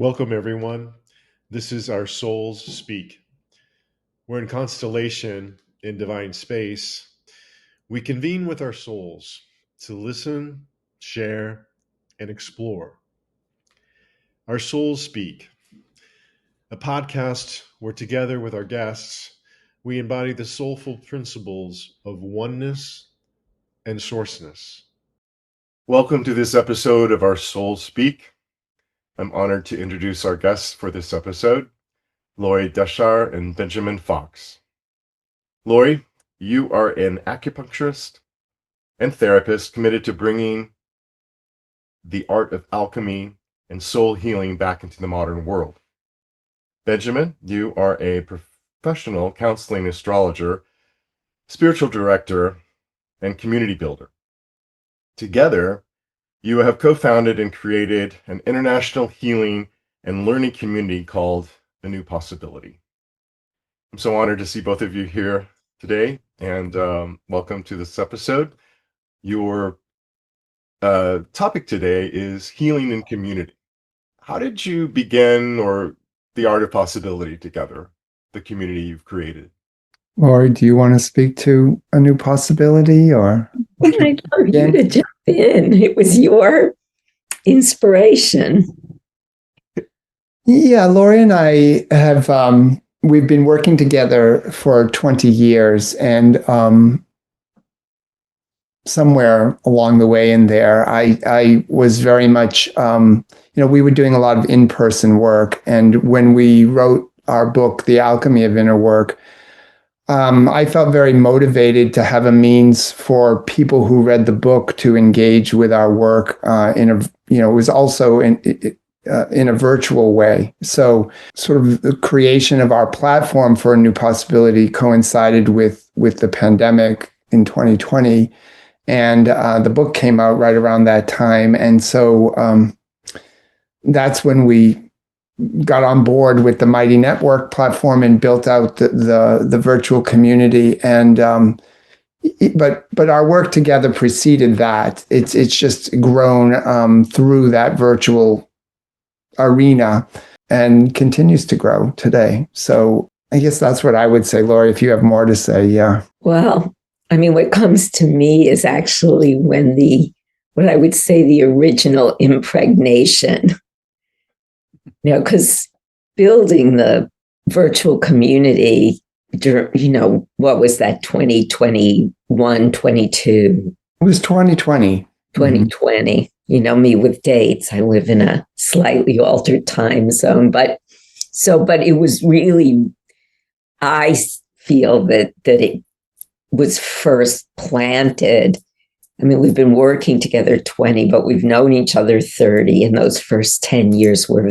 Welcome, everyone. This is Our Souls Speak. We're in constellation in divine space. We convene with our souls to listen, share, and explore. Our Souls Speak, a podcast where together with our guests, we embody the soulful principles of oneness and sourceness. Welcome to this episode of Our Souls Speak. I'm honored to introduce our guests for this episode, Lorie Dechar and Benjamin Fox. Lorie, you are an acupuncturist and therapist committed to bringing the art of alchemy and soul healing back into the modern world. Benjamin, you are a professional counseling astrologer, spiritual director, and community builder. Together, you have co-founded and created an international healing and learning community called A New Possibility. I'm so honored to see both of you here today, and welcome to this episode. Your topic today is healing in community. How did you begin, or the art of possibility together, the community you've created? Lorie, do you want to speak to A New Possibility, or? I'd love you to jump in. It was your inspiration. Yeah, Lorie and I have, we've been working together for 20 years, and somewhere along the way in there, I was very much, we were doing a lot of in-person work, and when we wrote our book, The Alchemy of Inner Work, I felt very motivated to have a means for people who read the book to engage with our work it was also in a virtual way. So sort of the creation of our platform for A New Possibility coincided with the pandemic in 2020. And the book came out right around that time. And so that's when we got on board with the Mighty Network platform and built out the virtual community. And but our work together preceded that. It's just grown through that virtual arena and continues to grow today. So I guess that's what I would say, Lorie. If you have more to say, yeah. Well, I mean, what comes to me is actually when what I would say the original impregnation. Because building the virtual community, what was that, 2021, 22? It was 2020. 2020. Me with dates. I live in a slightly altered time zone. But it was really, I feel that it was first planted. I mean, we've been working together 20, but we've known each other 30. And those first 10 years were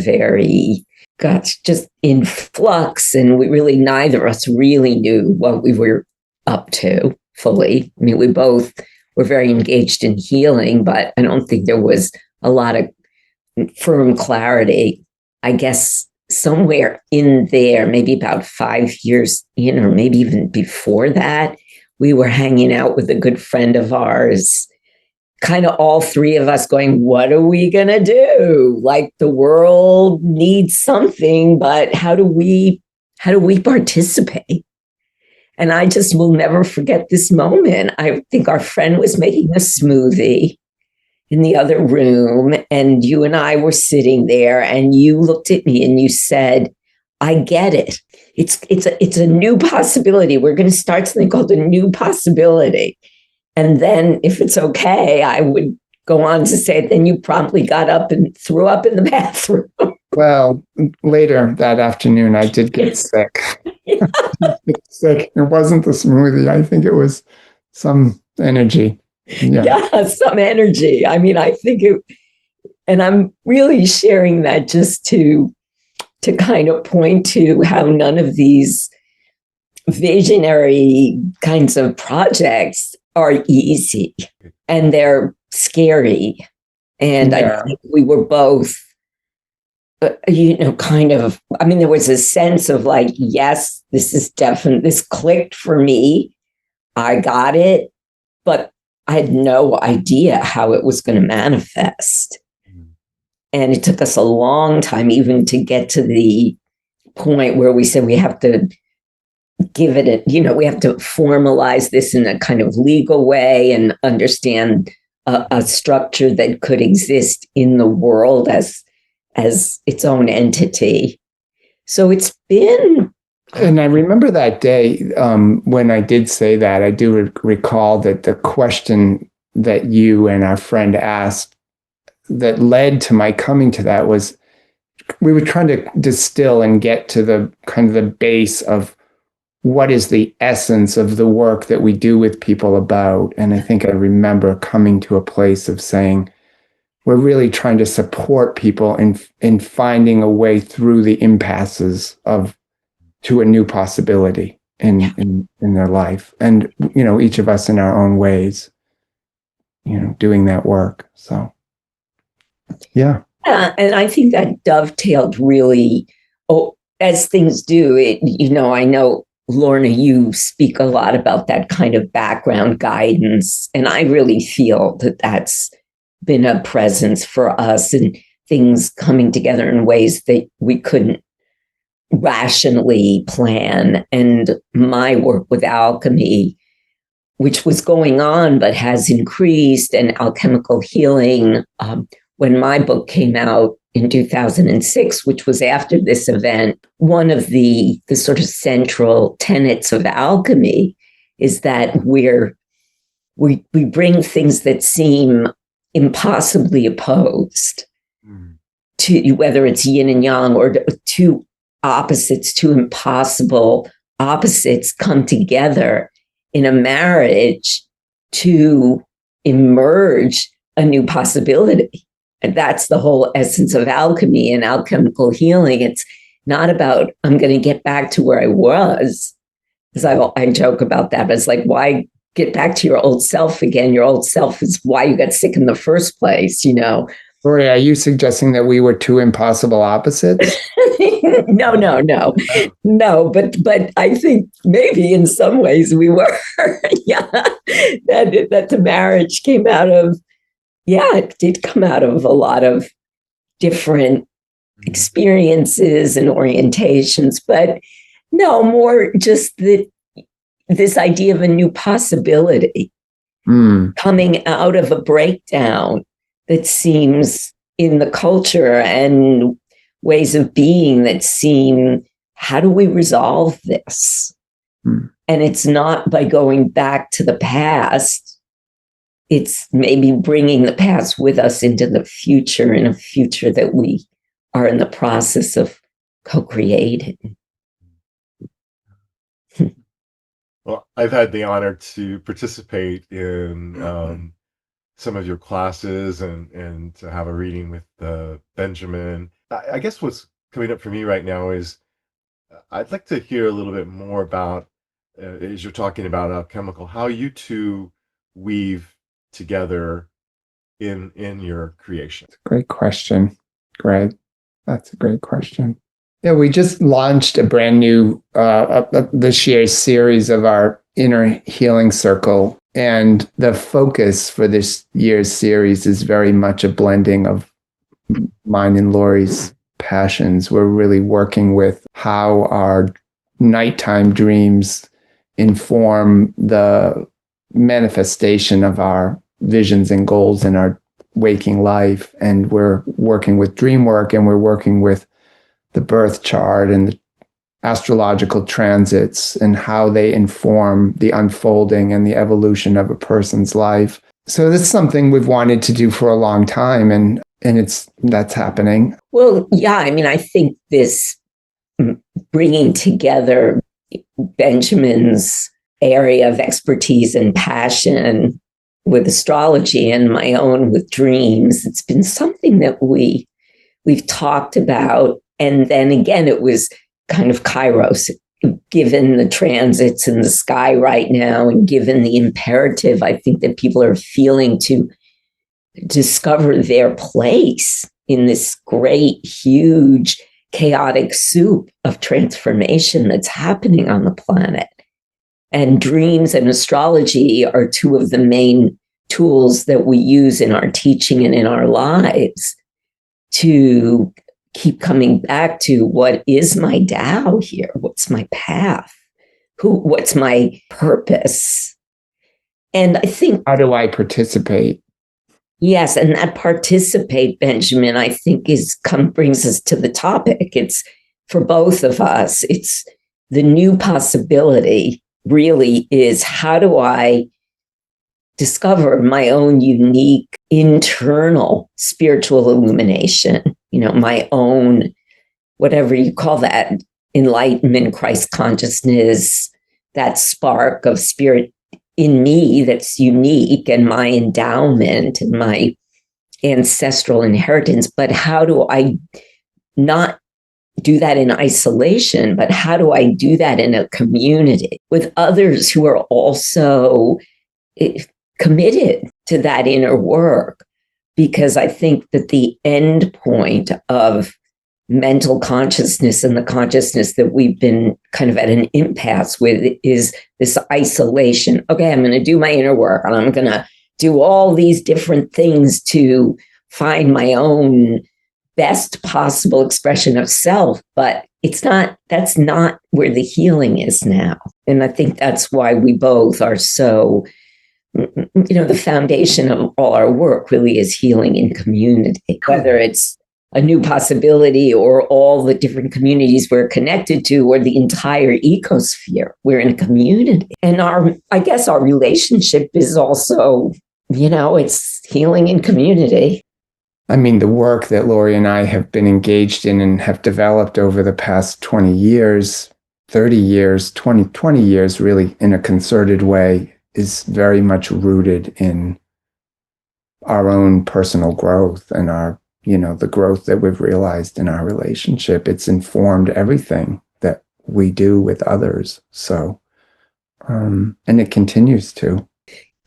just in flux. And neither of us really knew what we were up to fully. I mean, we both were very engaged in healing, but I don't think there was a lot of firm clarity. I guess somewhere in there, maybe about 5 years in, or maybe even before that, we were hanging out with a good friend of ours, kind of all three of us going, what are we going to do? Like, the world needs something, but how do we participate? And I just will never forget this moment. I think our friend was making a smoothie in the other room, and you and I were sitting there, and you looked at me and you said, I get it. It's a new possibility. We're going to start something called A New Possibility. And then, if it's okay, I would go on to say, then you promptly got up and threw up in the bathroom. Well, later that afternoon, I did get sick. Sick. It wasn't the smoothie. I think it was some energy. Yeah, some energy. I mean, I think and I'm really sharing that just to kind of point to how none of these visionary kinds of projects are easy, and they're scary. And I think we were both, kind of, I mean, there was a sense of like, yes, this is definitely, this clicked for me. I got it, but I had no idea how it was going to manifest. And it took us a long time even to get to the point where we said we have to give it we have to formalize this in a kind of legal way and understand a structure that could exist in the world as its own entity. So it's been. And I remember that day when I did say that. I do recall that the question that you and our friend asked that led to my coming to that was, we were trying to distill and get to the kind of the base of what is the essence of the work that we do with people about. And I think I remember coming to a place of saying, we're really trying to support people in finding a way through the impasses to a new possibility in their life. And, each of us in our own ways, doing that work. So, yeah. And I think that dovetailed really, as things do. I know, Lorna, you speak a lot about that kind of background guidance. And I really feel that that's been a presence for us, and things coming together in ways that we couldn't rationally plan. And my work with alchemy, which was going on but has increased, and alchemical healing, when my book came out in 2006, which was after this event, one of the sort of central tenets of alchemy is that we bring things that seem impossibly opposed to, whether it's yin and yang or two opposites, two impossible opposites come together in a marriage to emerge a new possibility. And that's the whole essence of alchemy and alchemical healing. It's not about, I'm going to get back to where I was. Because I joke about that. But it's like, why get back to your old self again? Your old self is why you got sick in the first place, Lorie, are you suggesting that we were two impossible opposites? No. No, but I think maybe in some ways we were. Yeah. That the marriage came out of, it did come out of a lot of different experiences and orientations, but no, more just this idea of a new possibility coming out of a breakdown that seems in the culture and ways of being that seem, how do we resolve this? And it's not by going back to the past. It's maybe bringing the past with us into the future, in a future that we are in the process of co-creating. Well, I've had the honor to participate in some of your classes and to have a reading with Benjamin. I guess what's coming up for me right now is I'd like to hear a little bit more about, as you're talking about alchemical, how you two weave together in your creation. Great question, Greg. That's a great question. Yeah, we just launched a brand new this year's series of our Inner Healing Circle. And the focus for this year's series is very much a blending of mine and Lorie's passions. We're really working with how our nighttime dreams inform the manifestation of our visions and goals in our waking life. And we're working with dreamwork, and we're working with the birth chart and the astrological transits and how they inform the unfolding and the evolution of a person's life. So that's something we've wanted to do for a long time, and that's happening. Well, yeah, I think this bringing together Benjamin's area of expertise and passion with astrology and my own with dreams, it's been something that we've talked about. And then again, it was kind of kairos, given the transits in the sky right now, and given the imperative, I think, that people are feeling to discover their place in this great, huge, chaotic soup of transformation that's happening on the planet. And dreams and astrology are two of the main tools that we use in our teaching and in our lives to keep coming back to what is my Tao here? What's my path? What's my purpose? And I think, how do I participate? yes, and that participate, Benjamin, I think brings us to the topic. It's for both of us. It's the new possibility really is, how do I discover my own unique internal spiritual illumination, my own, whatever you call that, enlightenment, Christ consciousness, that spark of spirit in me that's unique, and my endowment and my ancestral inheritance. But how do I not do that in isolation, but how do I do that in a community with others who are also committed to that inner work? Because I think that the end point of mental consciousness and the consciousness that we've been kind of at an impasse with is this isolation. Okay, I'm going to do my inner work, and I'm going to do all these different things to find my own best possible expression of self, but that's not where the healing is now. And I think that's why we both are so, the foundation of all our work really is healing in community, whether it's a new possibility or all the different communities we're connected to, or the entire ecosphere. We're in a community. And I guess our relationship is also, it's healing in community. I mean, the work that Lorie and I have been engaged in and have developed over the past 20 years, 30 years, 20 years, really in a concerted way, is very much rooted in our own personal growth and the growth that we've realized in our relationship. It's informed everything that we do with others. So, and it continues to.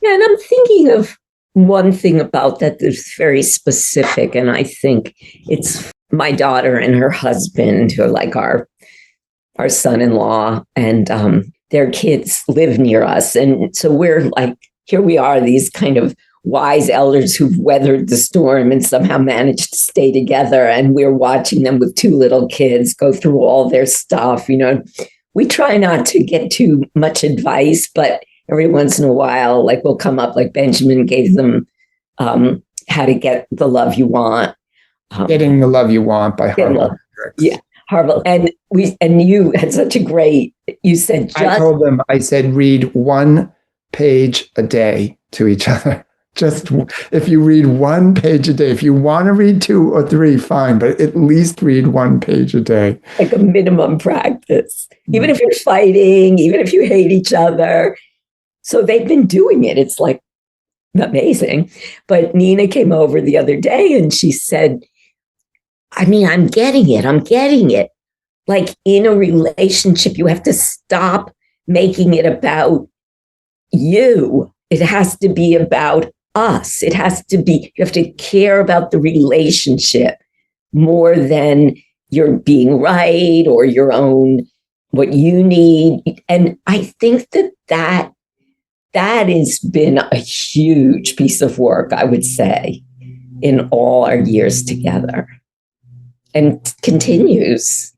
Yeah, and I'm thinking of one thing about that that's very specific, and I think it's my daughter and her husband, who are like our son-in-law, and their kids live near us. And so we're like, here we are, these kind of wise elders who've weathered the storm and somehow managed to stay together. And we're watching them with two little kids go through all their stuff. We try not to get too much advice, but every once in a while, like we'll come up, like Benjamin gave them How to Get the Love You Want. Getting the Love You Want by Harville. Yeah, Harville. And you had such a great, you said, I told them, I said, read one page a day to each other. Just if you read one page a day, if you want to read 2 or 3, fine, but at least read 1 page a day. Like a minimum practice, even if you're fighting, even if you hate each other. So they've been doing it. It's like amazing. But Nina came over the other day and she said, I'm getting it. Like in a relationship, you have to stop making it about you. It has to be about us. You have to care about the relationship more than your being right or your own, what you need. And I think that has been a huge piece of work, I would say, in all our years together, and continues.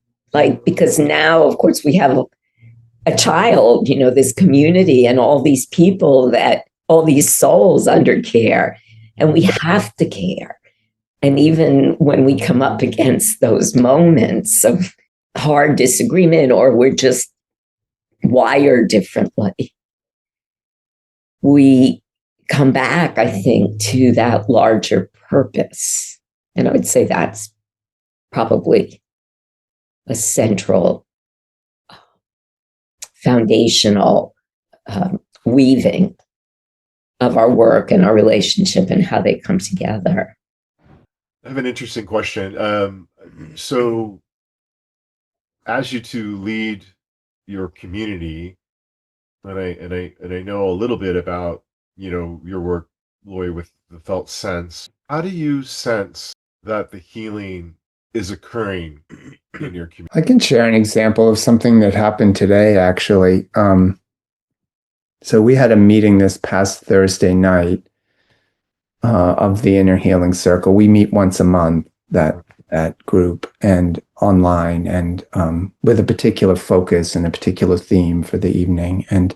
Because now, of course, we have a child, this community and all these people, all these souls under care, and we have to care. And even when we come up against those moments of hard disagreement, or we're just wired differently, we come back, I think, to that larger purpose. And I would say that's probably a central, foundational weaving of our work and our relationship and how they come together. I have an interesting question. So as you two lead your community, and I know a little bit about, your work, Lorie, with the felt sense, how do you sense that the healing is occurring in your community? I can share an example of something that happened today, actually. So we had a meeting this past Thursday night of the Inner Healing Circle. We meet once a month. that group and online, and with a particular focus and a particular theme for the evening. And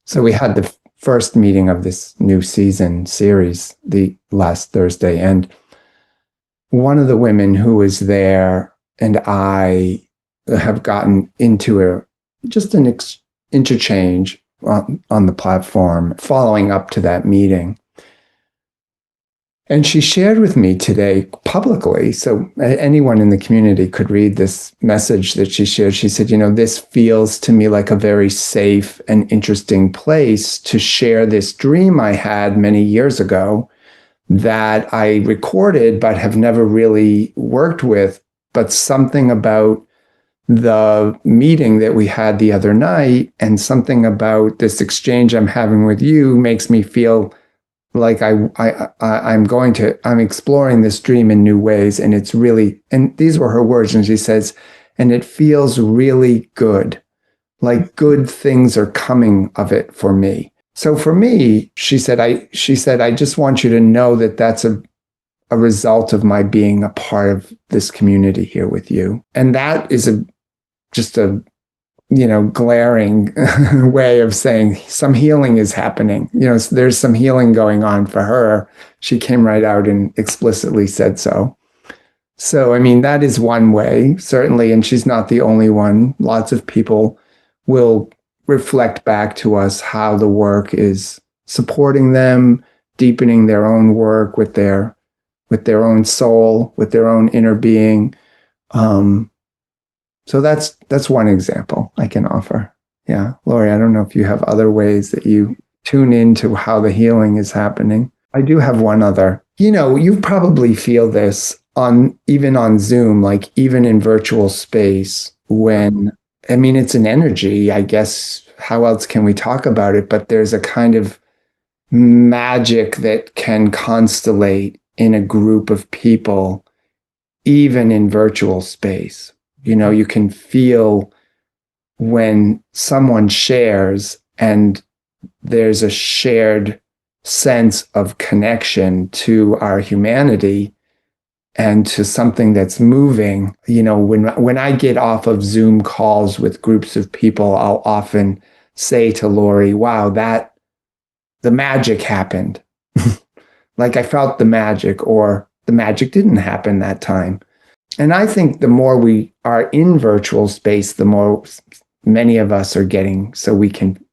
so we had the first meeting of this new season series the last Thursday, and one of the women who was there and I have gotten into an interchange on the platform following up to that meeting. And she shared with me today publicly, so anyone in the community could read this message that she shared. She said, this feels to me like a very safe and interesting place to share this dream I had many years ago that I recorded but have never really worked with. But something about the meeting that we had the other night and something about this exchange I'm having with you makes me feel like I'm exploring this dream in new ways. And it's really, and these were her words. And she says, and it feels really good, like good things are coming of it for me. So for me, she said, I just want you to know that that's a result of my being a part of this community here with you. And that is just a glaring way of saying some healing is happening. There's some healing going on for her. She came right out and explicitly said so. So, that is one way, certainly, and she's not the only one. Lots of people will reflect back to us how the work is supporting them, deepening their own work with their own soul, with their own inner being. So that's one example I can offer. Yeah. Lorie, I don't know if you have other ways that you tune into how the healing is happening. I do have one other. You probably feel this even on Zoom, like even in virtual space when, it's an energy, I guess. How else can we talk about it? But there's a kind of magic that can constellate in a group of people, even in virtual space. You can feel when someone shares and there's a shared sense of connection to our humanity and to something that's moving. When I get off of Zoom calls with groups of people, I'll often say to Lorie, wow, the magic happened. Like I felt the magic, or the magic didn't happen that time. And I think the more we are in virtual space, the more many of us are getting, so we can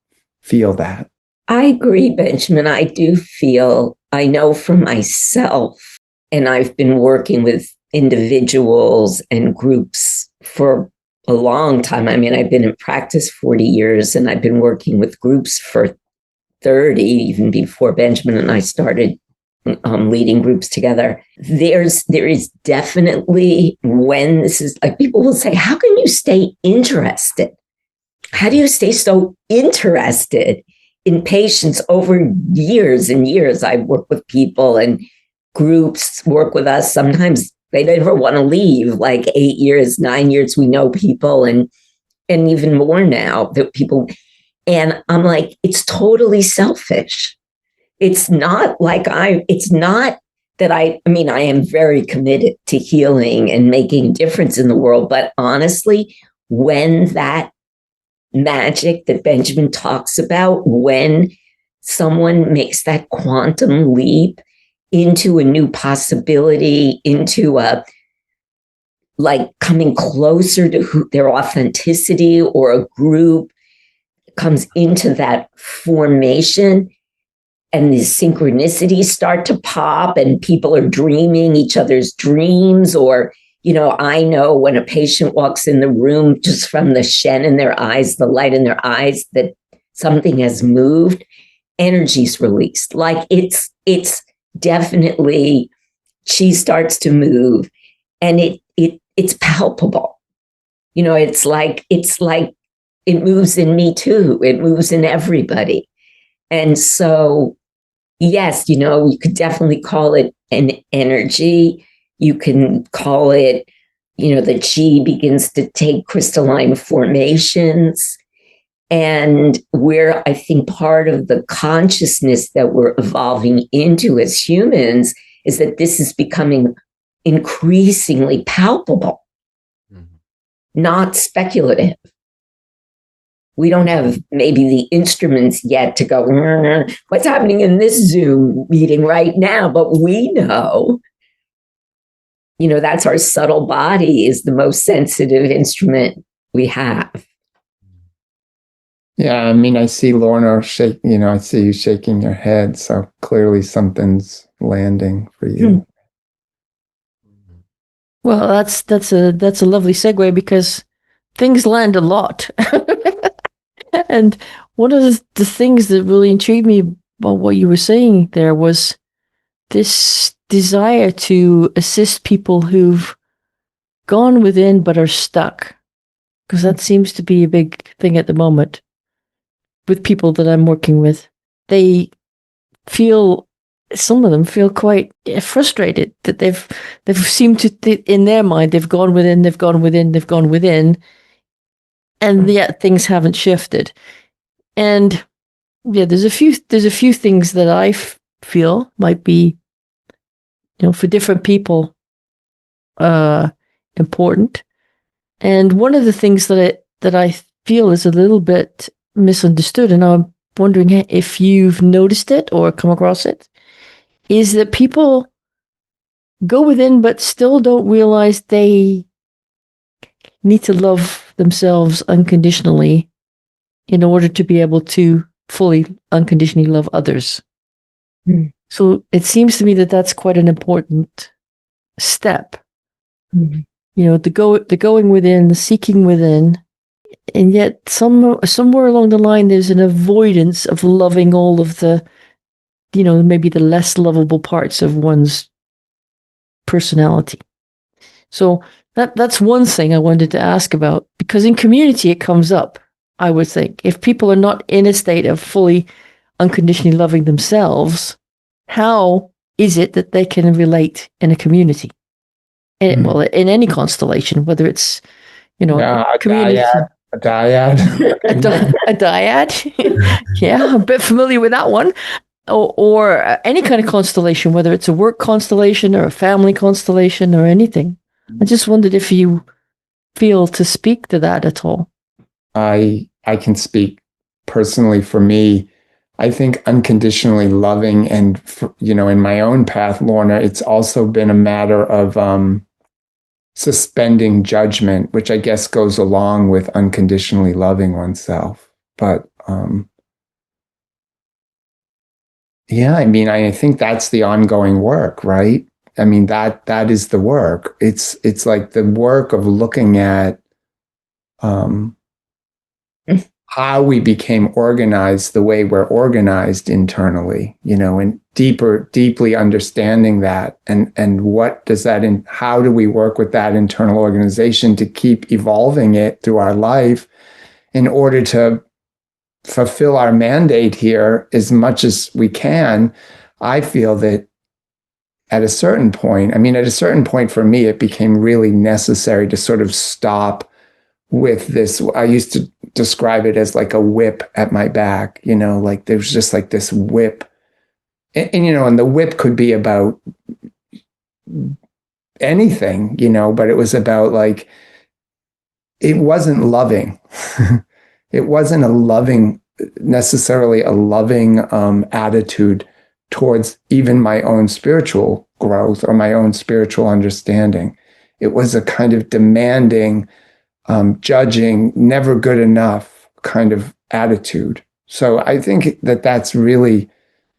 feel that. I agree, Benjamin. I know for myself, and I've been working with individuals and groups for a long time. I've been in practice 40 years, and I've been working with groups for 30, even before Benjamin and I started leading groups together. There is definitely, when this is like, people will say, how can you stay interested? How do you stay so interested in patients over years and years? I work with people and groups work with us. Sometimes they never want to leave, like 8 years, 9 years. We know people and even more now that people, and I'm like, it's totally selfish. It's not that I am very committed to healing and making a difference in the world. But honestly, when that magic that Benjamin talks about, when someone makes that quantum leap into a new possibility, into coming closer to their authenticity, or a group comes into that formation, and the synchronicities start to pop and people are dreaming each other's dreams. Or, I know when a patient walks in the room, just from the shen in their eyes, the light in their eyes, that something has moved, energy's released. Like it's definitely, she starts to move, and it's palpable. It's like it moves in me too. It moves in everybody. And so, yes, you could definitely call it an energy. You can call it, the chi begins to take crystalline formations. And where I think part of the consciousness that we're evolving into as humans is that this is becoming increasingly palpable, not speculative. We don't have maybe the instruments yet to go, what's happening in this Zoom meeting right now? But we know, that's our subtle body is the most sensitive instrument we have. Yeah, I mean, I see Lorna shake, I see you shaking your head. So clearly something's landing for you. Well, that's a lovely segue because things land a lot. And one of the things that really intrigued me about what you were saying there was this desire to assist people who've gone within but are stuck. Because that seems to be a big thing at the moment with people that I'm working with. Some of them feel quite frustrated that they've seemed to, in their mind, they've gone within, and yet things haven't shifted. And yeah, there's a few things that I feel might be, for different people, important. And one of the things that I feel is a little bit misunderstood, and I'm wondering if you've noticed it or come across it, is that people go within but still don't realize they need to love themselves unconditionally in order to be able to fully unconditionally love others. So it seems to me that that's quite an important step. The going within, the seeking within, and yet somewhere along the line there's an avoidance of loving all of the, maybe the less lovable parts of one's personality. So that's one thing I wanted to ask about, because in community it comes up, I would think. If people are not in a state of fully unconditionally loving themselves, how is it that they can relate in a community? Well, in any constellation, whether it's, a community. dyad. A dyad. Yeah, I'm a bit familiar with that one. Or any kind of constellation, whether it's a work constellation or a family constellation or anything. I just wondered if you feel to speak to that at all. I can speak personally for me. I think unconditionally loving, and in my own path, Lorna, it's also been a matter of suspending judgment, which I guess goes along with unconditionally loving oneself. But yeah, I mean, I think that's the ongoing work, right? I mean, that is the work. It's like the work of looking at how we became organized the way we're organized internally, and deeply understanding that, and what does that, and how do we work with that internal organization to keep evolving it through our life in order to fulfill our mandate here as much as we can. I feel that at a certain point for me, it became really necessary to sort of stop with this. I used to describe it as like a whip at my back, like there's just like this whip. And the whip could be about anything, but it was about like, it wasn't loving. It wasn't necessarily a loving attitude towards even my own spiritual growth or my own spiritual understanding. It was a kind of demanding, judging, never good enough kind of attitude. So I think that that's really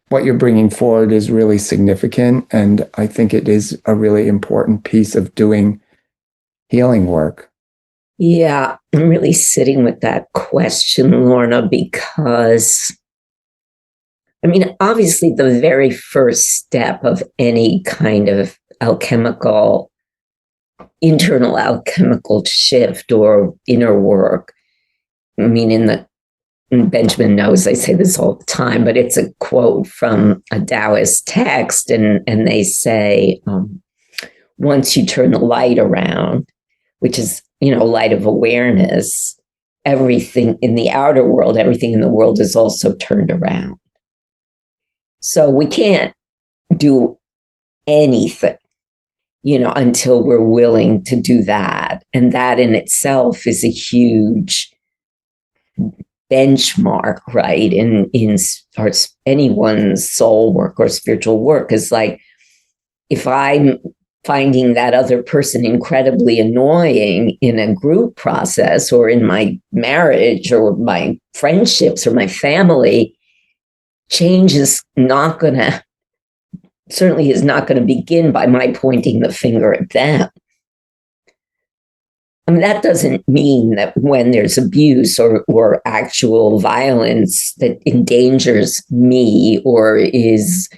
what you're bringing forward is really significant. And I think it is a really important piece of doing healing work. Yeah, I'm really sitting with that question, Lorna, because obviously the very first step of any kind of internal alchemical shift or inner work, Benjamin knows I say this all the time, but it's a quote from a Taoist text, and they say, once you turn the light around, which is, light of awareness, everything in the outer world, everything in the world is also turned around. So we can't do anything until we're willing to do that. And that in itself is a huge benchmark, right? In anyone's soul work or spiritual work is like, if I'm finding that other person incredibly annoying in a group process or in my marriage or my friendships or my family, change is not going to, certainly is not going to begin by my pointing the finger at them. I mean, that doesn't mean that when there's abuse or actual violence that endangers me or is,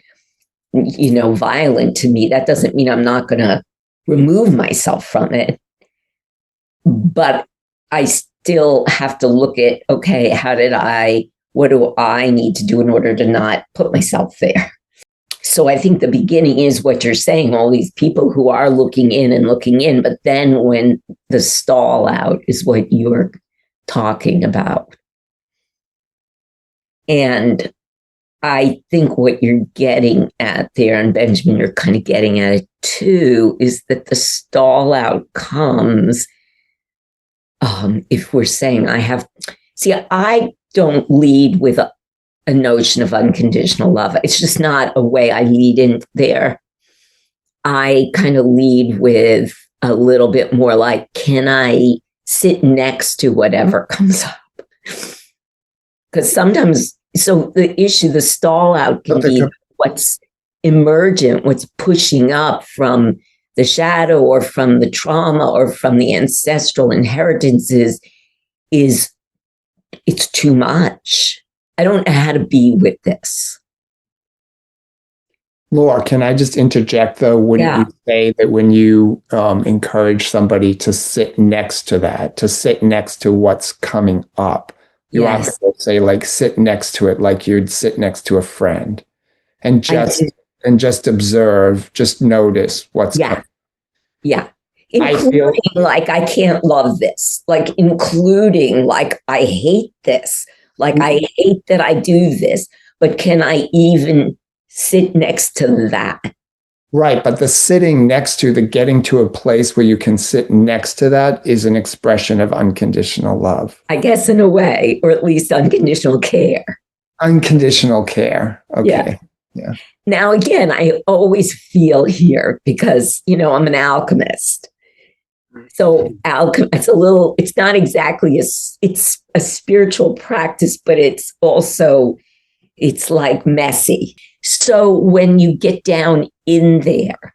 violent to me, that doesn't mean I'm not going to remove myself from it. But I still have to look at, okay, what do I need to do in order to not put myself there? So I think the beginning is what you're saying, all these people who are looking in, but then when the stall out is what you're talking about. And I think what you're getting at there, and Benjamin, you're kind of getting at it too, is that the stall out comes if we're saying I don't lead with a notion of unconditional love. It's just not a way I lead in there. I kind of lead with a little bit more like, can I sit next to whatever comes up? Because sometimes, so the stall out can be what's emergent, what's pushing up from the shadow or from the trauma or from the ancestral inheritances is it's too much. I don't know how to be with this. Laura, can I just interject though? Wouldn't you say that when you encourage somebody to sit next to that, to sit next to what's coming up, you often say like sit next to it like you'd sit next to a friend and just observe, just notice what's coming. Yeah. Including like I can't love this, like including like I hate this, like I hate that I do this, but can I even sit next to that? Right, but the sitting next to, the getting to a place where you can sit next to that is an expression of unconditional love. I guess in a way, or at least unconditional care. Unconditional care. Okay. Yeah. Now, again, I always feel here because, I'm an alchemist. So it's not exactly it's a spiritual practice, but it's like messy. So when you get down in there,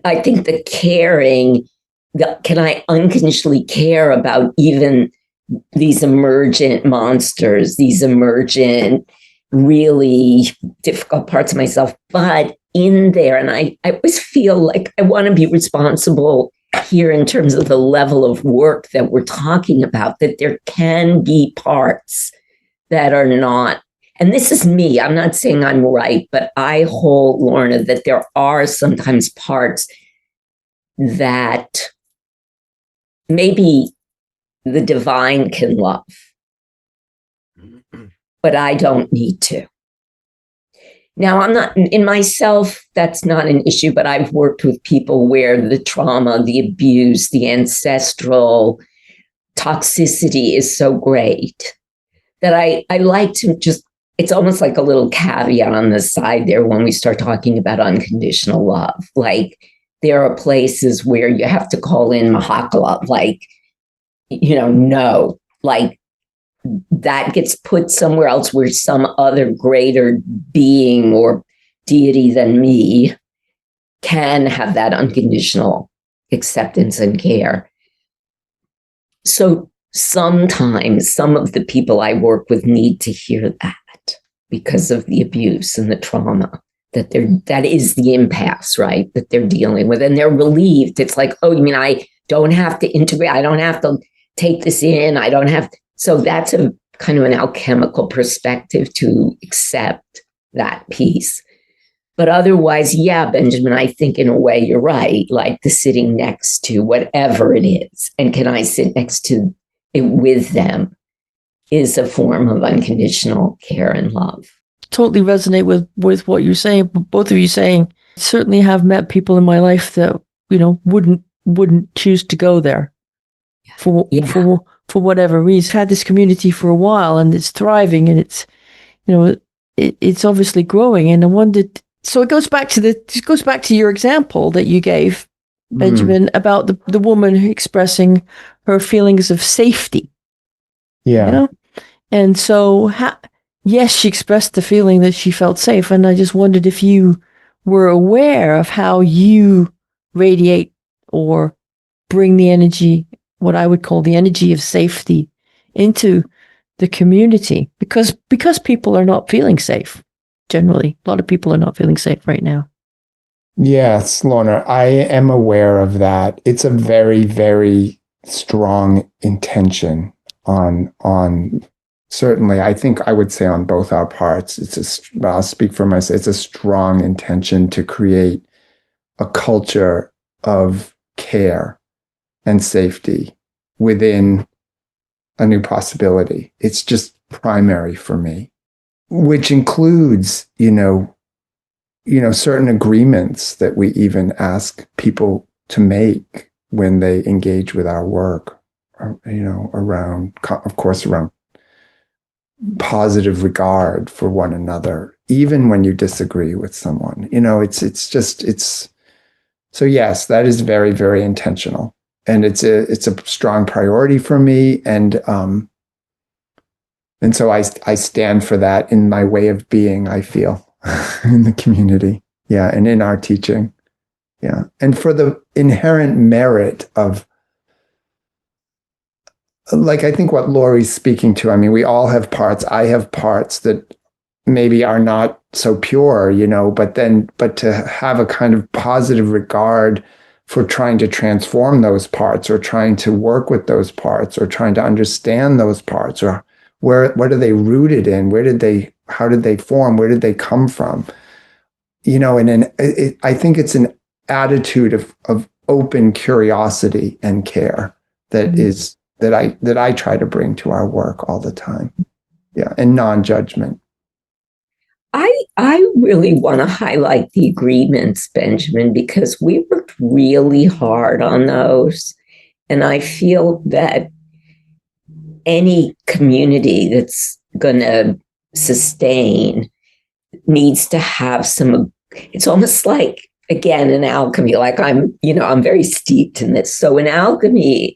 I think the caring, can I unconditionally care about even these emergent monsters, these emergent, really difficult parts of myself, but in there, and I always feel like I want to be responsible here in terms of the level of work that we're talking about, that there can be parts that are not, and this is me, I'm not saying I'm right, but I hold, Lorna, that there are sometimes parts that maybe the divine can love, but I don't need to. Now, I'm not, in myself, that's not an issue, but I've worked with people where the trauma, the abuse, the ancestral toxicity is so great that I like to just, it's almost like a little caveat on the side there when we start talking about unconditional love. Like, there are places where you have to call in Mahakala, like, no, like, that gets put somewhere else where some other greater being or deity than me can have that unconditional acceptance and care. So sometimes some of the people I work with need to hear that because of the abuse and the trauma that is the impasse, right? That they're dealing with, and they're relieved. It's like, oh, you mean I don't have to integrate? I don't have to take this in. I don't have to. So that's a kind of an alchemical perspective to accept that piece. But otherwise, yeah, Benjamin, I think in a way you're right, like the sitting next to whatever it is. And can I sit next to it with them is a form of unconditional care and love. Totally resonate with what you're saying, both of you saying. Certainly have met people in my life that wouldn't choose to go there for whatever reason. Had this community for a while, and it's thriving, and it's it's obviously growing. And I wondered, so it goes back to your example that you gave, Benjamin, about the woman expressing her feelings of safety. Yeah. And so, yes, she expressed the feeling that she felt safe. And I just wondered if you were aware of how you radiate or bring the energy, what I would call the energy of safety, into the community, because people are not feeling safe. Generally, a lot of people are not feeling safe right now. Yes, Lorna, I am aware of that. It's a very, very strong intention on certainly, I think I would say on both our parts. I'll speak for myself. It's a strong intention to create a culture of care and safety within a new possibility. It's just primary for me, which includes, certain agreements that we even ask people to make when they engage with our work, around positive regard for one another, even when you disagree with someone. So yes, that is very, very intentional. And it's a strong priority for me. And so I stand for that in my way of being, I feel, in the community. Yeah. And in our teaching. Yeah. And for the inherent merit of, like, I think what Lorie's speaking to, I mean, we all have parts. I have parts that maybe are not so pure, but to have a kind of positive regard for trying to transform those parts, or trying to work with those parts, or trying to understand those parts, or what are they rooted in? How did they form? Where did they come from? I think it's an attitude of open curiosity and care that I try to bring to our work all the time. Yeah. And non-judgment. I really want to highlight the agreements, Benjamin, because we worked really hard on those. And I feel that any community that's going to sustain needs to have it's almost like, again, in alchemy, like I'm very steeped in this. So in alchemy,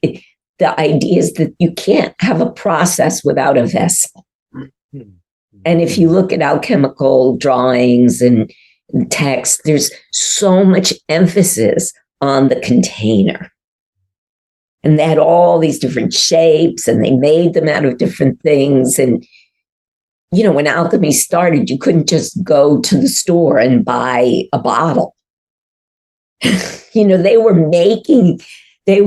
the idea is that you can't have a process without a vessel. And if you look at alchemical drawings and text, there's so much emphasis on the container. And they had all these different shapes, and they made them out of different things. And, when alchemy started, you couldn't just go to the store and buy a bottle. They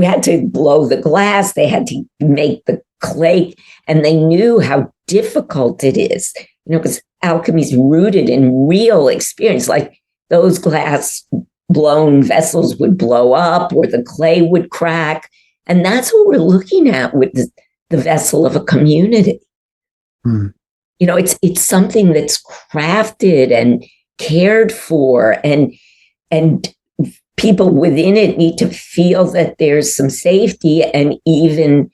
had to blow the glass, they had to make the clay, and they knew how difficult it is, because alchemy is rooted in real experience. Like those glass blown vessels would blow up, or the clay would crack. And that's what we're looking at with the vessel of a community. It's something that's crafted and cared for, and people within it need to feel that there's some safety and even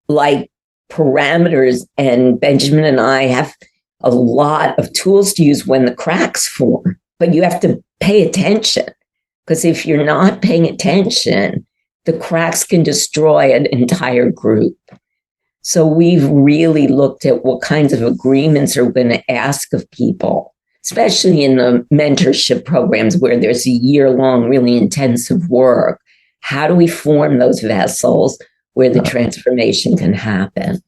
like parameters. And Benjamin and I have a lot of tools to use when the cracks form, but you have to pay attention, because if you're not paying attention, the cracks can destroy an entire group. So we've really looked at what kinds of agreements are we going to ask of people, especially in the mentorship programs where there's a year-long, really intensive work. How do we form those vessels where the transformation can happen?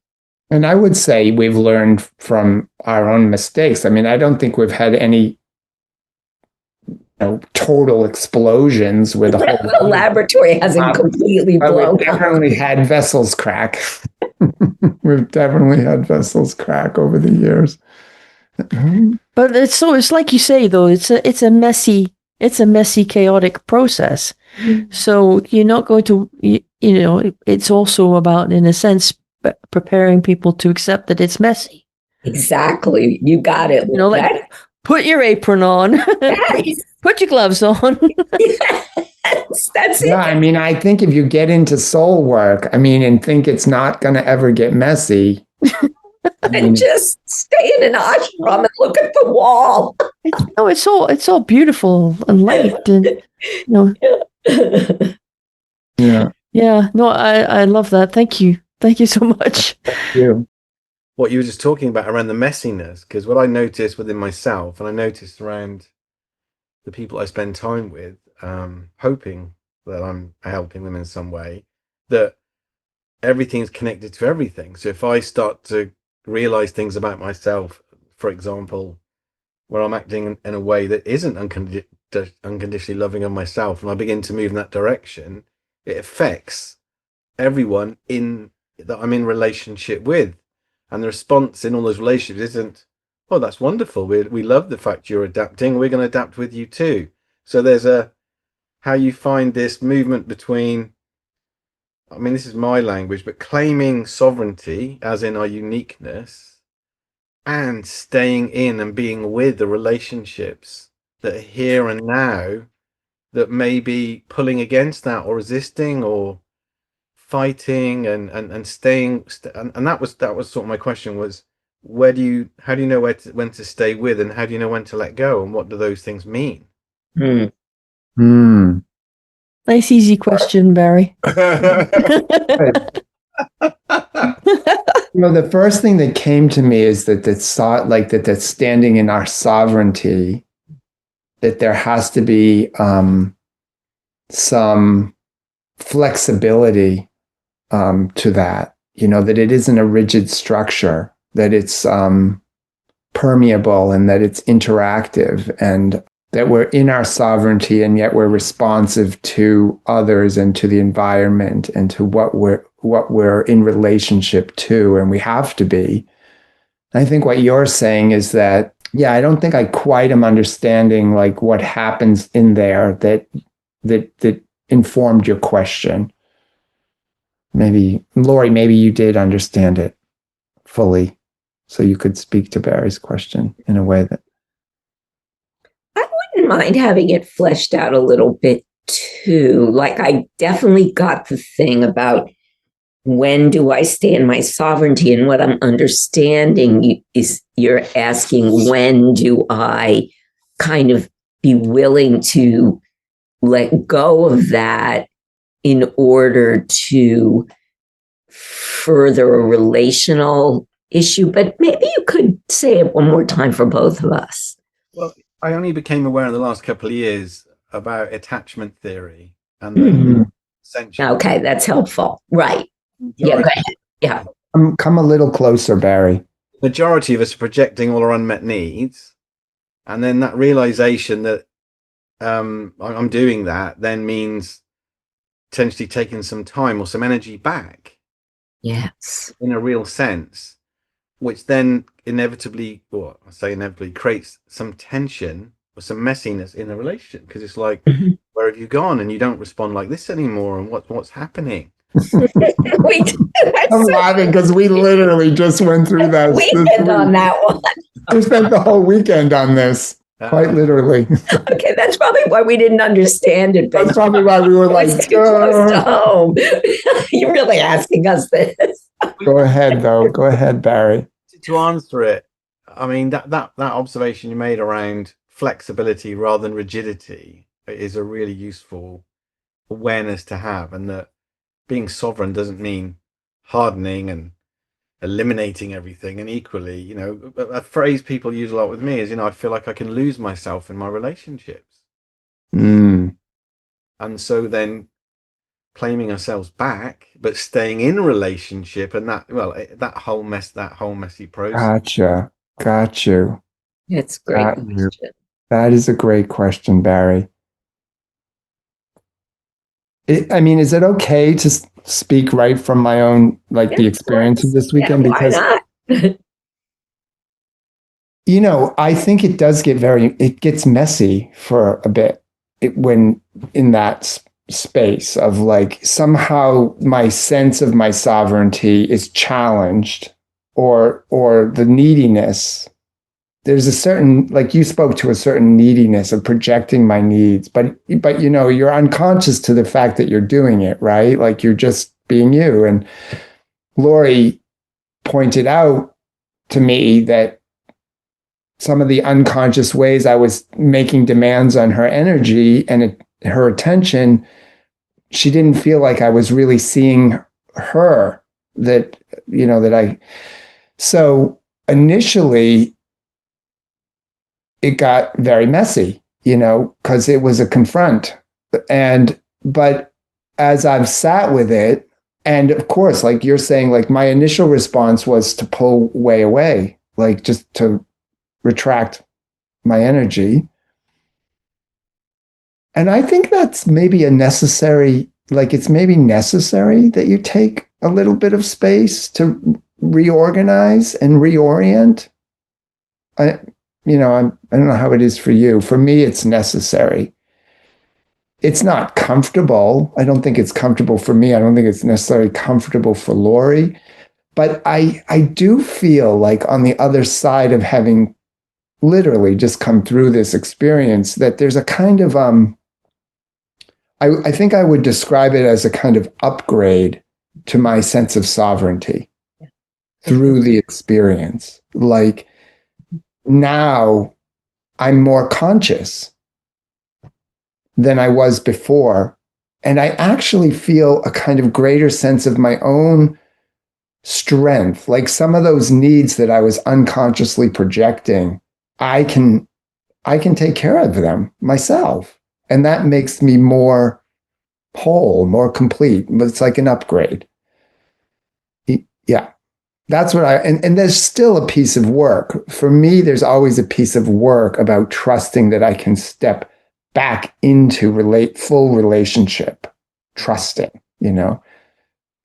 And I would say we've learned from our own mistakes. I mean, I don't think we've had any total explosions with the laboratory hasn't completely blown up. We've definitely had vessels crack. We've definitely had vessels crack over the years. But it's like you say, though, it's a messy, chaotic process. So you're not going to, it's also about, in a sense, preparing people to accept that it's messy. Exactly. You got it. Put your apron on, put your gloves on. That's Yeah, it. I mean, I think if you get into soul work, I mean, and think it's not going to ever get messy, I And mean, just stay in an ashram and look at the wall. It's all beautiful and light, and you know, yeah, yeah. No, I love that. Thank you so much. you. What you were just talking about around the messiness, because what I noticed within myself, and I noticed around the people I spend time with, hoping that I'm helping them in some way, that everything's connected to everything. So if I start to realize things about myself, for example, where I'm acting in a way that isn't unconditionally loving of myself, and I begin to move in that direction, it affects everyone in that I'm in relationship with. And the response in all those relationships isn't, oh, that's wonderful. We love the fact you're adapting. We're going to adapt with you too. So there's how you find this movement between, I mean, this is my language, but claiming sovereignty as in our uniqueness and staying in and being with the relationships that are here and now that may be pulling against that or resisting or fighting and staying and that was sort of my question was, how do you know when to stay with, and how do you know when to let go, and what do those things mean? Hmm. Nice, easy question, Barry. You know, the first thing that came to me is that standing in our sovereignty, that there has to be some flexibility to that. You know, that it isn't a rigid structure, that it's permeable and that it's interactive, and that we're in our sovereignty and yet we're responsive to others and to the environment and to what we're in relationship to, and we have to be. I think what you're saying is that, yeah, I don't think I quite am understanding like what happens in there that informed your question. Maybe, Lorie, maybe you did understand it fully, so you could speak to Barry's question in a way that. I wouldn't mind having it fleshed out a little bit too. Like, I definitely got the thing about when do I stay in my sovereignty, and what I'm understanding is you're asking, when do I kind of be willing to let go of that in order to further a relational issue? But maybe you could say it one more time for both of us. Well, I only became aware in the last couple of years about attachment theory and Mhm. essential. Okay, that's helpful. Right. Yeah, go ahead. Yeah. Come a little closer, Barry. Majority of us are projecting all our unmet needs, and then that realization that I'm doing that then means potentially taking some time or some energy back. Yes. In a real sense, which then inevitably, or I say inevitably, creates some tension or some messiness in the relationship, because it's like, where have you gone? And you don't respond like this anymore, and what's happening? I'm laughing because we literally just went through that. Weekend on that one. We spent the whole weekend on this, quite literally. Okay, that's probably why we didn't understand it. That's probably why we were like, it's too close to home. You're really asking us this. Go ahead, though. Go ahead, Barry. To answer it, I mean, that observation you made around flexibility rather than rigidity is a really useful awareness to have, and that being sovereign doesn't mean hardening and eliminating everything. And equally, you know, a phrase people use a lot with me is, you know, I feel like I can lose myself in my relationships. Mm. And so then claiming ourselves back, but staying in a relationship, and that whole messy process. Got you. It's a great question. That is a great question, Barry. I mean, is it okay to speak right from my own, like the experience of this weekend? Why not? You know, I think it gets messy for a bit when in that space of like, somehow my sense of my sovereignty is challenged, or the neediness there's a certain, like you spoke to a certain neediness of projecting my needs, but you're unconscious to the fact that you're doing it, right? Like you're just being you. And Lorie pointed out to me that some of the unconscious ways I was making demands on her energy and her attention, she didn't feel like I was really seeing her, so initially it got very messy, because it was a confront. But as I've sat with it, and of course, like you're saying, like my initial response was to pull way away, like just to retract my energy. And I think that's maybe it's maybe necessary that you take a little bit of space to reorganize and reorient. I don't know how it is for you. For me, it's necessary. It's not comfortable. I don't think it's comfortable for me. I don't think it's necessarily comfortable for Lorie. But I do feel like on the other side of having literally just come through this experience, that there's a kind of, I think I would describe it as a kind of upgrade to my sense of sovereignty through the experience. Like now I'm more conscious than I was before. And I actually feel a kind of greater sense of my own strength. Like some of those needs that I was unconsciously projecting, I can take care of them myself. And that makes me more whole, more complete. But it's like an upgrade. Yeah. That's what and there's still a piece of work. For me, there's always a piece of work about trusting that I can step back into full relationship, trusting,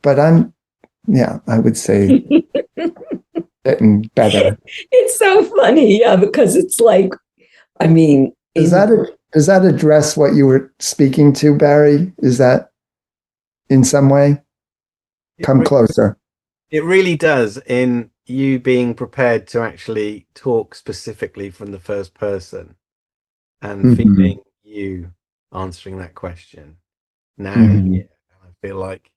But I would say getting better. It's so funny, because it's like, I mean, does that address what you were speaking to, Barry? Is that in some way? Come closer. It really does, in you being prepared to actually talk specifically from the first person and feeling you answering that question. Now, I feel like,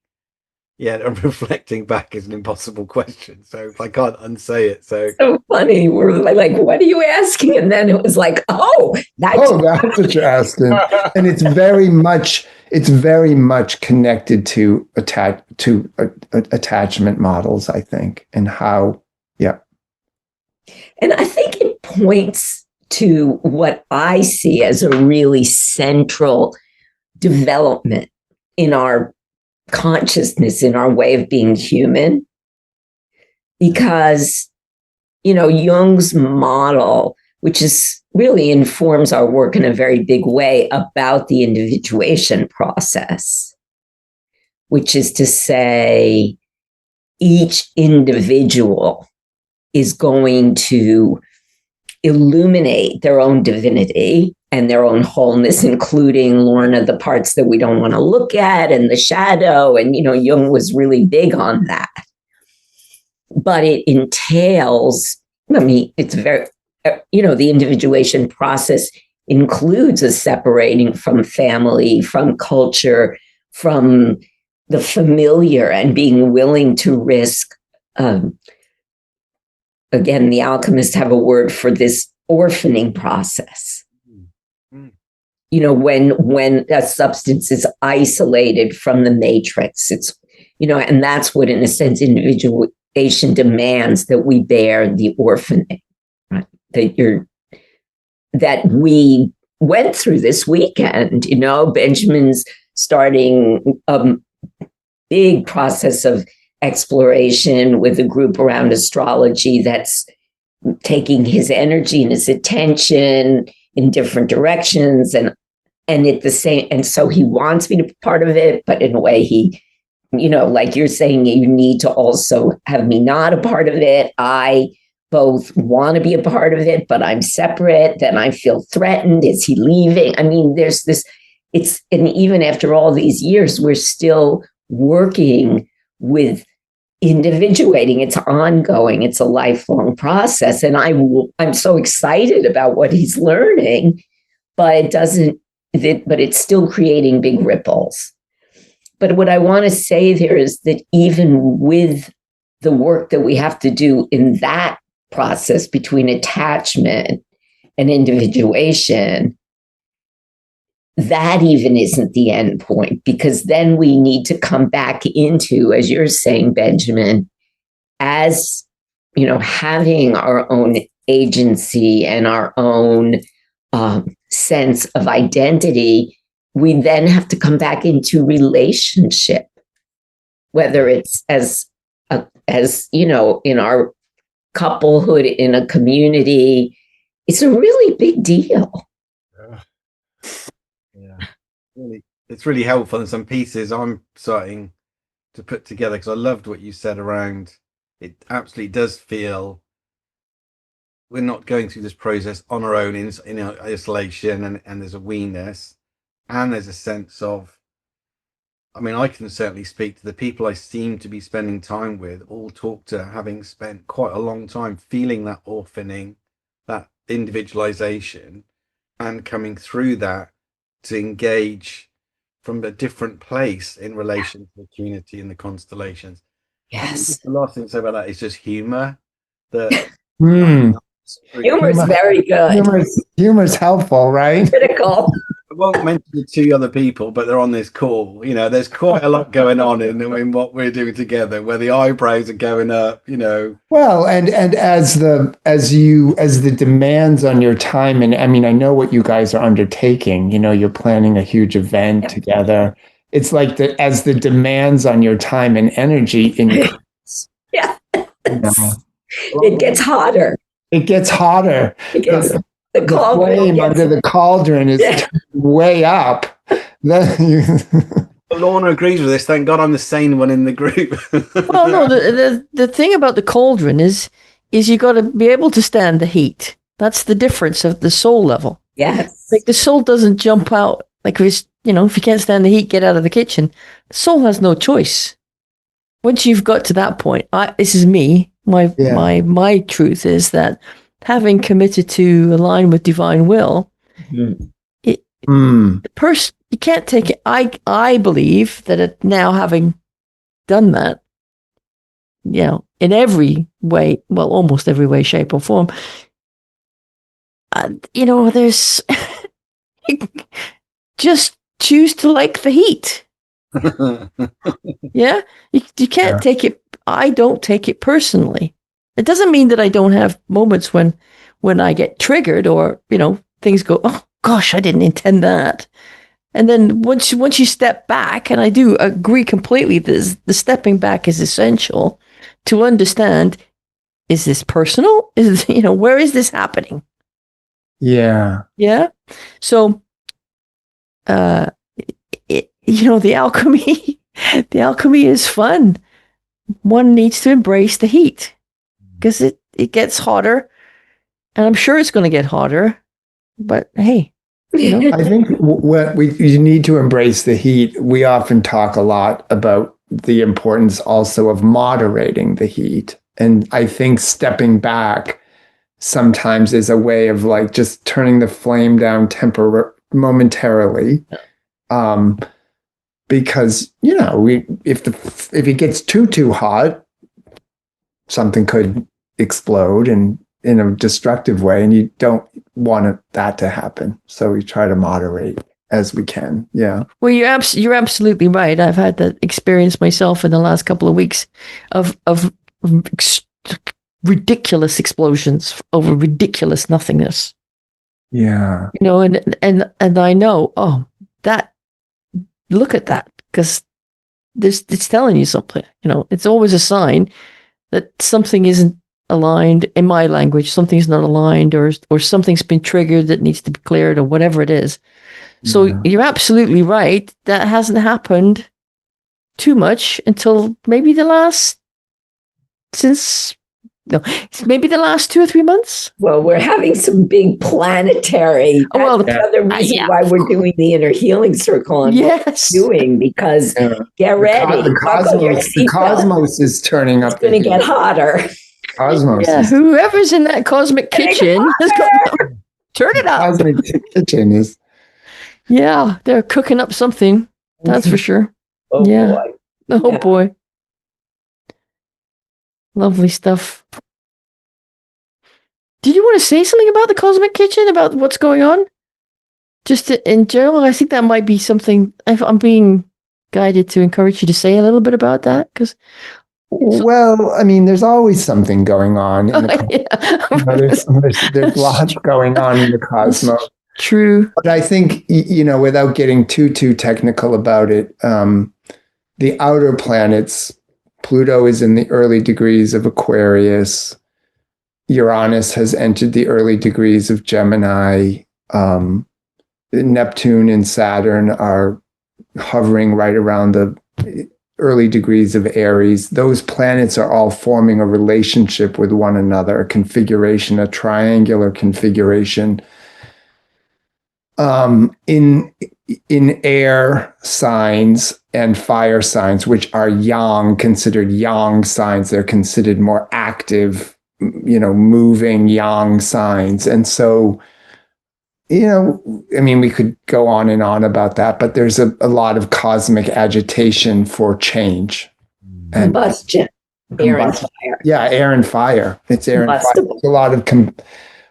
I'm reflecting back is an impossible question, so I can't unsay it. So funny. We're like, what are you asking? And then it was like, that's what you're asking. And it's very much connected to attachment models, I think, and how, And I think it points to what I see as a really central development in our consciousness, in our way of being human. Because, Jung's model, which is really informs our work in a very big way about the individuation process, which is to say, each individual is going to illuminate their own divinity and their own wholeness, including, Lorna, the parts that we don't want to look at and the shadow. And, Jung was really big on that. But it entails, it's very, the individuation process includes a separating from family, from culture, from the familiar, and being willing to risk, again, the alchemists have a word for this orphaning process. When a substance is isolated from the matrix, it's, and that's what, in a sense, individuation demands, that we bear the orphaning, right? That we went through this weekend. Benjamin's starting a big process of exploration with a group around astrology that's taking his energy and his attention in different directions, and so he wants me to be part of it, but in a way he, like you're saying, you need to also have me not a part of it. I both want to be a part of it, but I'm separate. Then I feel threatened. Is he leaving? There's this, and even after all these years, we're still working with individuating. It's ongoing. It's a lifelong process. And I'm so excited about what he's learning, but but it's still creating big ripples. But what I want to say there is that even with the work that we have to do in that process between attachment and individuation, that even isn't the end point, because then we need to come back into, as you're saying, Benjamin, as having our own agency and our own sense of identity. We then have to come back into relationship, whether it's as in our couplehood, in a community. It's a really big deal. Yeah, really, it's really helpful. And some pieces I'm starting to put together, because I loved what you said around it. Absolutely does feel we're not going through this process on our own in isolation, and there's a we-ness, and there's a sense of, I mean, I can certainly speak to the people I seem to be spending time with, all talk to having spent quite a long time feeling that orphaning, that individualization, and coming through that to engage from a different place in relation to the community and the constellations. Yes. The last thing to say about that is just humor. That Humor is very good. Humor is helpful, right? Critical. I won't mention the two other people, but they're on this call. There's quite a lot going on in what we're doing together, where the eyebrows are going up. Well, and as the demands on your time, and I mean, I know what you guys are undertaking. You're planning a huge event together. It's like as the demands on your time and energy increase. Yeah. It gets hotter. It gets hotter. The flame under the cauldron is way up. Lorna agrees with this. Thank God I'm the sane one in the group. Well, no, the thing about the cauldron is you got to be able to stand the heat. That's the difference of the soul level. Yes. Like the soul doesn't jump out. Like if you can't stand the heat, get out of the kitchen. The soul has no choice. Once you've got to that point, this is me. My truth is that having committed to align with divine will, the person, you can't take it. I believe that now, having done that, in every way, well, almost every way, shape, or form, there's just choose to like the heat. Yeah, you can't take it. I don't take it personally. It doesn't mean that I don't have moments when I get triggered, or things go, oh gosh, I didn't intend that. And then once you step back, and I do agree completely, the stepping back is essential to understand: is this personal? Is where is this happening? Yeah. So, the alchemy, the alchemy is fun. One needs to embrace the heat, because it gets hotter, and I'm sure it's going to get hotter. But hey, I think you need to embrace the heat. We often talk a lot about the importance also of moderating the heat, and I think stepping back sometimes is a way of like just turning the flame down momentarily. Because if it gets too hot, something could explode and in a destructive way, and you don't want that to happen. So we try to moderate as we can. Yeah. Well, you're absolutely right. I've had that experience myself in the last couple of weeks of ridiculous explosions over ridiculous nothingness. Yeah. And I know, look at that, because it's telling you something. It's always a sign that something isn't aligned. In my language, something's not aligned, or something's been triggered that needs to be cleared, or whatever it is. So you're absolutely right. That hasn't happened too much until maybe since No, maybe the last 2 or 3 months. Well, we're having some big planetary. Oh, well, That's another reason yeah. why we're doing the inner healing circle and what Yes. we're doing, because get ready. The cosmos is turning up. It's going to get hotter. Cosmos. Yeah, whoever's in that cosmic kitchen has got turn it up. Cosmic kitchen is. Yeah, they're cooking up something. That's for sure. Oh, yeah. boy. Oh, Yeah. boy. Lovely stuff. Did you want to say something about the cosmic kitchen, about what's going on? Just in general, I think that might be something. I'm being guided to encourage you to say a little bit about that, because. Well, I mean, there's always something going on in the there's lots going on in the cosmos. True. But I think, without getting too technical about it, the outer planets, Pluto is in the early degrees of Aquarius. Uranus has entered the early degrees of Gemini. Neptune and Saturn are hovering right around the early degrees of Aries. Those planets are all forming a relationship with one another, a configuration, a triangular configuration. In air signs and fire signs, which are considered yang signs, they're considered more active, moving yang signs. And so, we could go on and on about that, but there's a lot of cosmic agitation for change. And Combustion. Air and fire. Yeah, air and fire. It's air and fire. There's a lot of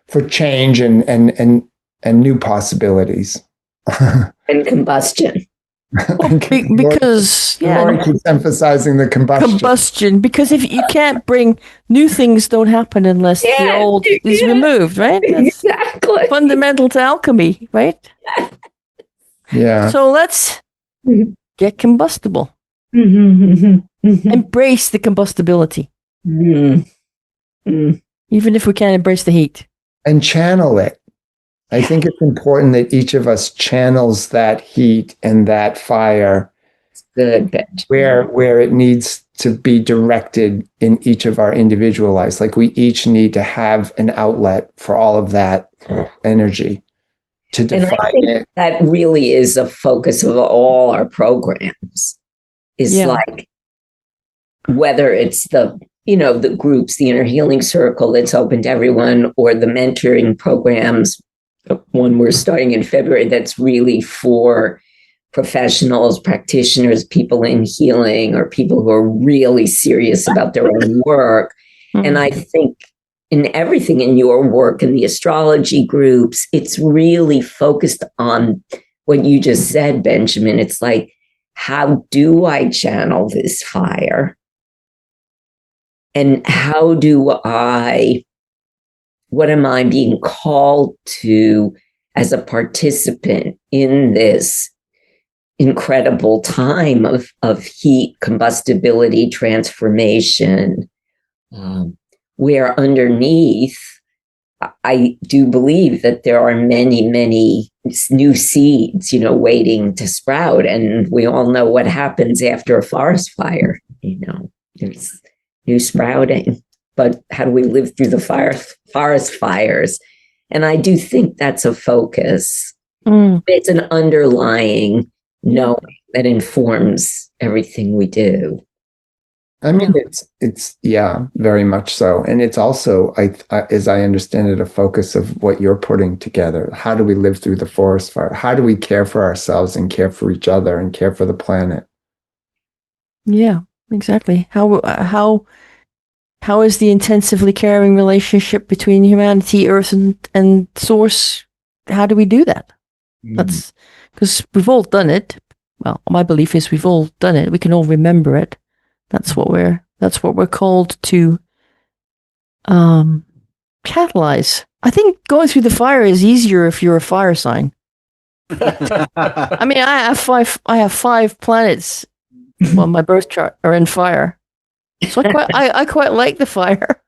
for change and new possibilities. And combustion. Well, because Lorie keeps emphasizing the combustion. Because if you can't bring new things, don't happen unless the old is removed, right? That's exactly fundamental to alchemy, right? Yeah. So let's get combustible. Embrace the combustibility, even if we can't embrace the heat, and channel it. I think it's important that each of us channels that heat and that fire where it needs to be directed in each of our individual lives. Like we each need to have an outlet for all of that energy to define and I think it. That really is a focus of all our programs. Is like whether it's the groups, the inner healing circle that's open to everyone, or the mentoring programs. One we're starting in February that's really for professionals, practitioners, people in healing, or people who are really serious about their own work. Mm-hmm. And I think in everything in your work in the astrology groups, it's really focused on what you just said, Benjamin. It's like, how do I channel this fire? And what am I being called to as a participant in this incredible time of heat, combustibility, transformation, where underneath, I do believe that there are many, many new seeds, waiting to sprout. And we all know what happens after a forest fire. There's new sprouting. But how do we live through the forest fires? And I do think that's a focus. It's an underlying knowing that informs everything we do. I mean, it's very much so. And it's also, as I understand it, a focus of what you're putting together. How do we live through the forest fire? How do we care for ourselves and care for each other and care for the planet? Yeah, exactly. How is the intensively caring relationship between humanity, Earth, and Source? How do we do that? That's because we've all done it. Well, my belief is we've all done it. We can all remember it. That's what we're called to catalyze. I think going through the fire is easier if you're a fire sign. I mean, I have five planets on my birth chart are in fire. So I quite like the fire.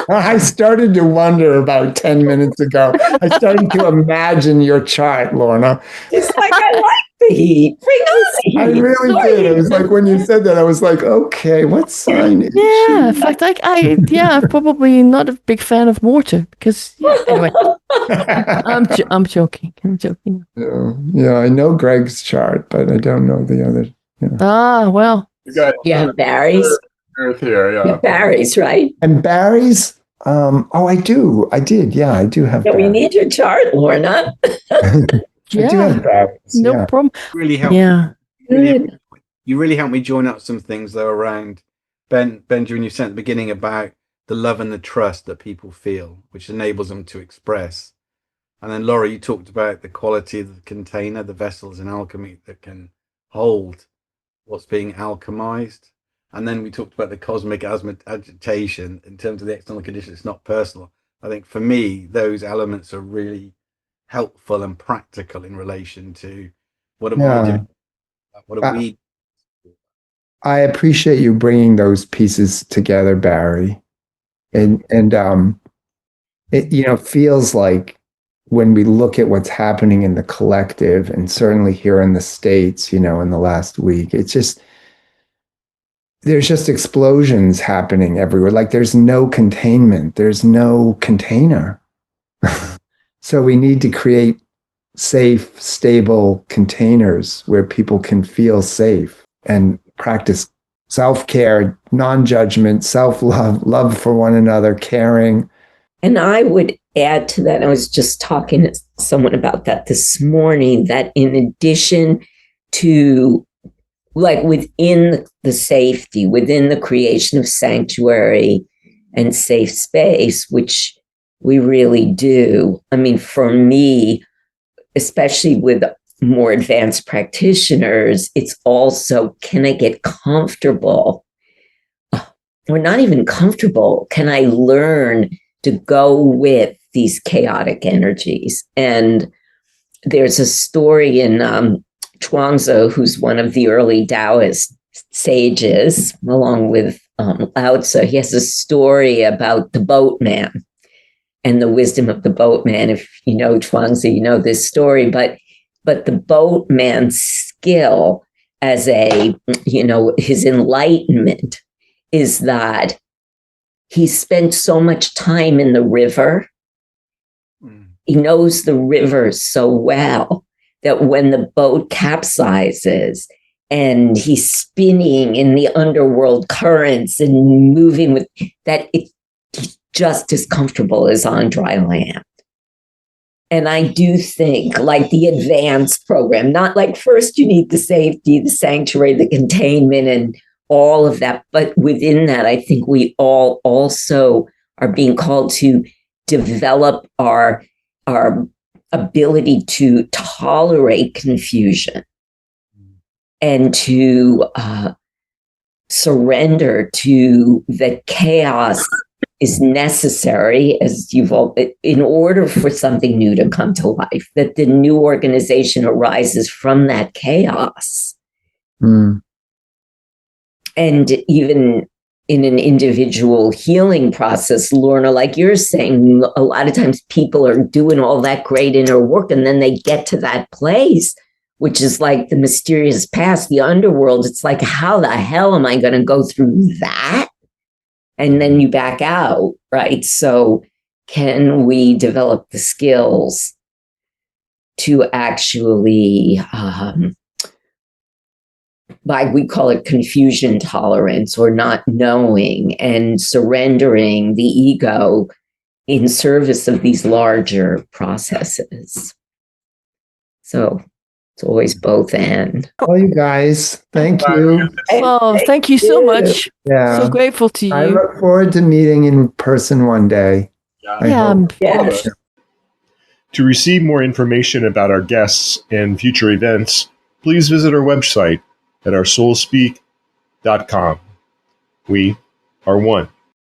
I started to wonder about 10 minutes ago. I started to imagine your chart, Lorna. It's like, I like the heat. Bring on the heat. I really Sorry. did. It was like when you said that, I was like, okay, what sign is Yeah, in she? fact, I'm probably not a big fan of water because, yeah, anyway, I'm joking. I'm joking. Yeah, I know Greg's chart, but I don't know the other. Ah, well, You got You have berries. Earth here, You yeah. have berries, right? And Barry's, I do. I did. Yeah, I do have Yeah, we Barry's. need your chart, Lorna. I do yeah, have Barry's. no Yeah. problem. Really help. Yeah. Good. You really helped me join up some things though around Benjamin. You said at the beginning about the love and the trust that people feel, which enables them to express. And then Laura, you talked about the quality of the container, the vessels in alchemy that can hold what's being alchemized. And then we talked about the cosmic agitation in terms of the external condition. It's not personal. I think for me, those elements are really helpful and practical in relation to what am I Yeah. doing? What are I, we? I appreciate you bringing those pieces together, Barry. And it feels like when we look at what's happening in the collective, and certainly here in the States, in the last week, there's just explosions happening everywhere. Like there's no containment, there's no container. So we need to create safe, stable containers where people can feel safe and practice self-care, non-judgment, self-love, love for one another, caring. And I would add to that, I was just talking to someone about that this morning, that in addition to, like, within the safety, within the creation of sanctuary and safe space, which we really do. I mean, for me, especially with more advanced practitioners, it's also, can I get comfortable? Or not even comfortable. Can I learn to go with these chaotic energies? And there's a story in Chuangzi, who's one of the early Taoist sages, along with Lao Tzu. He has a story about the boatman and the wisdom of the boatman. If you know Chuangzi, you know this story. But the boatman's skill as his enlightenment is that he spent so much time in the river. He knows the river so well that when the boat capsizes and he's spinning in the underworld currents and moving with that, it's just as comfortable as on dry land. And I do think, like, the advanced program, not like first you need the safety, the sanctuary, the containment, and all of that. But within that, I think we all also are being called to develop our ability to tolerate confusion and to surrender to the chaos is necessary, as you've all, in order for something new to come to life, that the new organization arises from that chaos. Mm. And even in an individual healing process, Lorna, like you're saying, a lot of times people are doing all that great inner work and then they get to that place, which is like the mysterious past, the underworld. It's like, how the hell am I going to go through that? And then you back out, right? So can we develop the skills to actually, like we call it confusion tolerance, or not knowing and surrendering the ego in service of these larger processes? So it's always both and. Well, you guys, thank you. Oh, thank you so much. Yeah. So grateful to I you. look forward to meeting in person one day. I hope. Yes. To receive more information about our guests and future events, please visit our website at OurSoulsSpeak.com. We are one.